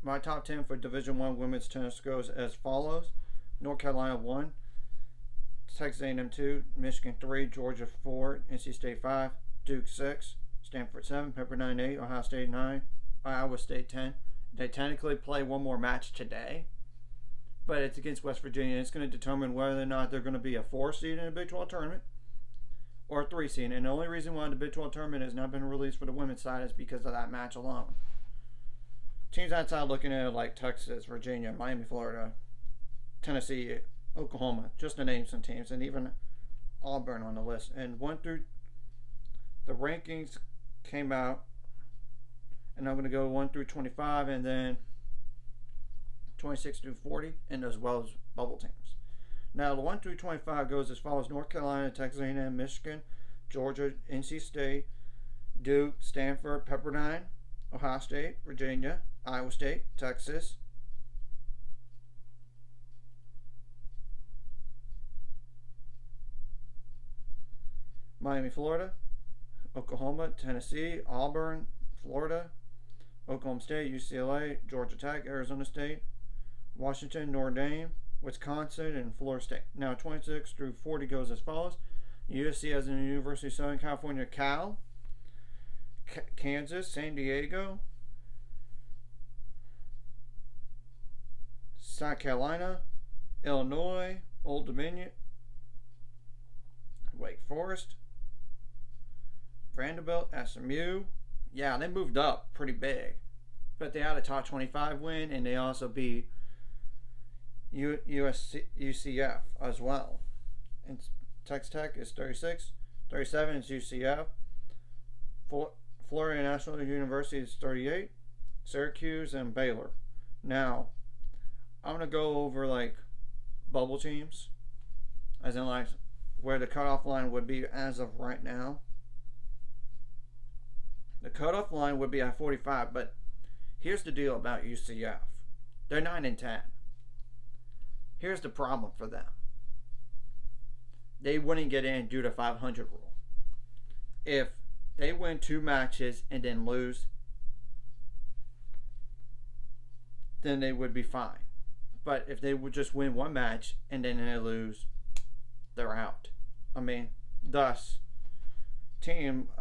my top 10 for Division I women's tennis goes as follows: North Carolina 1, Texas A&M 2, Michigan 3, Georgia 4, NC State 5, Duke 6, Stanford 7, Pepperdine 8, Ohio State 9, Iowa State 10. They technically play one more match today, but it's against West Virginia. It's going to determine whether or not they're going to be a 4 seed in the Big 12 tournament or a 3 seed. And the only reason why the Big 12 tournament has not been released for the women's side is because of that match alone. Teams outside looking at it like Texas, Virginia, Miami, Florida, Tennessee, Oklahoma, just to name some teams, and even Auburn on the list. And went through the rankings, came out, and I'm going to go 1 through 25 and then 26 through 40, and as well as bubble teams. Now, the 1 through 25 goes as follows: North Carolina, Texas A&M, Michigan, Georgia, NC State, Duke, Stanford, Pepperdine, Ohio State, Virginia, Iowa State, Texas, Miami, Florida, Oklahoma, Tennessee, Auburn, Florida, Oklahoma State, UCLA, Georgia Tech, Arizona State, Washington, Notre Dame, Wisconsin, and Florida State. Now, 26 through 40 goes as follows: USC as in the University of Southern California, Cal, Kansas, San Diego, South Carolina, Illinois, Old Dominion, Wake Forest, Vanderbilt, SMU. Yeah, they moved up pretty big, but they had a top 25 win, and they also beat UCF as well. And Texas Tech is 36, 37 is UCF. Florida National University is 38, Syracuse, and Baylor. Now, I'm gonna go over like bubble teams, as in like where the cutoff line would be as of right now. The cutoff line would be at 45, but here's the deal about UCF. They're 9 and 10. Here's the problem for them. They wouldn't get in due to 500 rule. If they win 2 matches and then lose, then they would be fine. But if they would just win 1 match and then they lose, they're out. I mean, thus,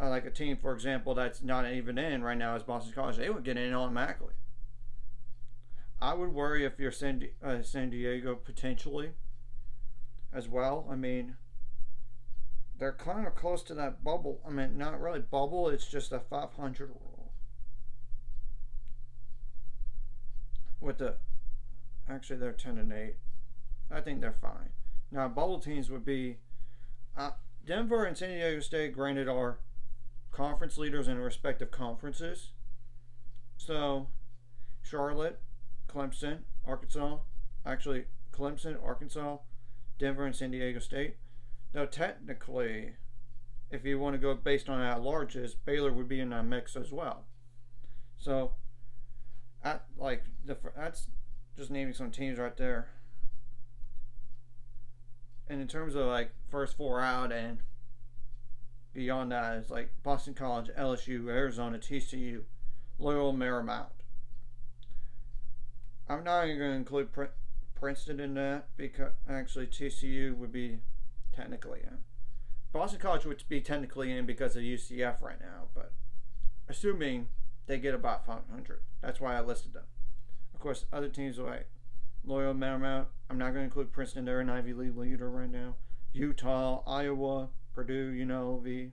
like a team, for example, that's not even in right now is Boston College. They would get in automatically. I would worry if you're San Diego potentially as well. I mean, they're kind of close to that bubble. I mean, not really bubble. It's just a 500 rule. Actually, they're 10 and 8. I think they're fine. Now, bubble teams would be Denver and San Diego State, granted, are conference leaders in respective conferences. So, Charlotte, Clemson, Arkansas, Denver, and San Diego State. Now, technically, if you want to go based on at larges, Baylor would be in that mix as well. So, that's just naming some teams right there. And in terms of like first 4 out and beyond that, is like Boston College, LSU, Arizona, TCU, Loyola Marymount. I'm not even going to include Princeton in that because actually TCU would be technically in. Boston College would be technically in because of UCF right now, but assuming they get about 500, that's why I listed them. Of course, other teams like Loyola Marymount, I'm not going to include Princeton. They're an Ivy League leader right now. Utah, Iowa, Purdue, UNLV.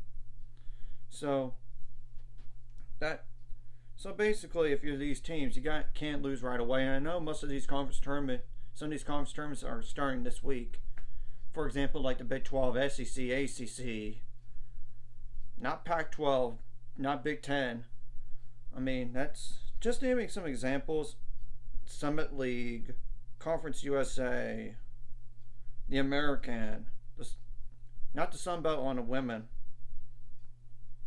So basically, if you're these teams, you can't lose right away. And I know some of these conference tournaments are starting this week. For example, like the Big 12, SEC, ACC, not Pac-12, not Big 10. I mean, that's just naming some examples. Summit League, Conference USA, the American, not the Sun Belt on the women.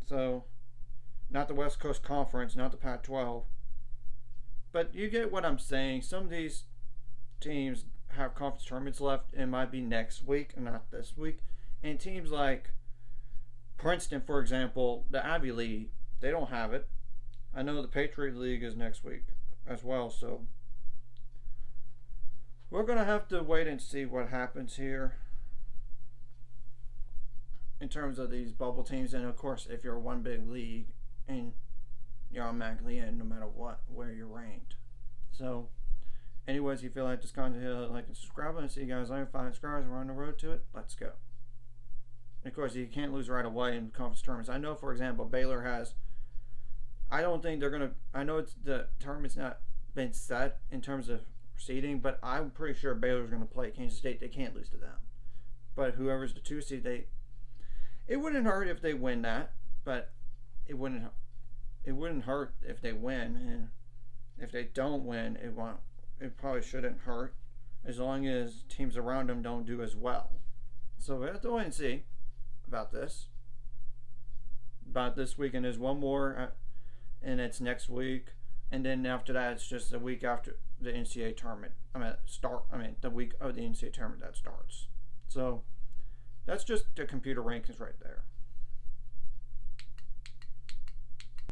So, not the West Coast Conference, not the Pac-12. But you get what I'm saying. Some of these teams have conference tournaments left. It might be next week and not this week. And teams like Princeton, for example, the Ivy League, they don't have it. I know the Patriot League is next week. as well. So we're gonna have to wait and see what happens here in terms of these bubble teams. And of course, if you're one big league, and you're automatically in no matter what where you're ranked. So anyways, if you feel like this content, hit like and subscribe, and see you guys later. 5 subscribers, we're on the road to it. Let's go. And of course, you can't lose right away in conference tournaments. I know, for example, Baylor has. I don't think they're gonna. I know it's the tournament's not been set in terms of seeding, but I'm pretty sure Baylor's gonna play Kansas State. They can't lose to them. But whoever's the 2 seed, it wouldn't hurt if they win that, but it wouldn't hurt if they win, and if they don't win, it probably shouldn't hurt as long as teams around them don't do as well. So we have to wait and see about this weekend. There's one more, and it's next week, and then after that it's just the week after the NCAA tournament. The week of the NCAA tournament that starts. So that's just the computer rankings right there.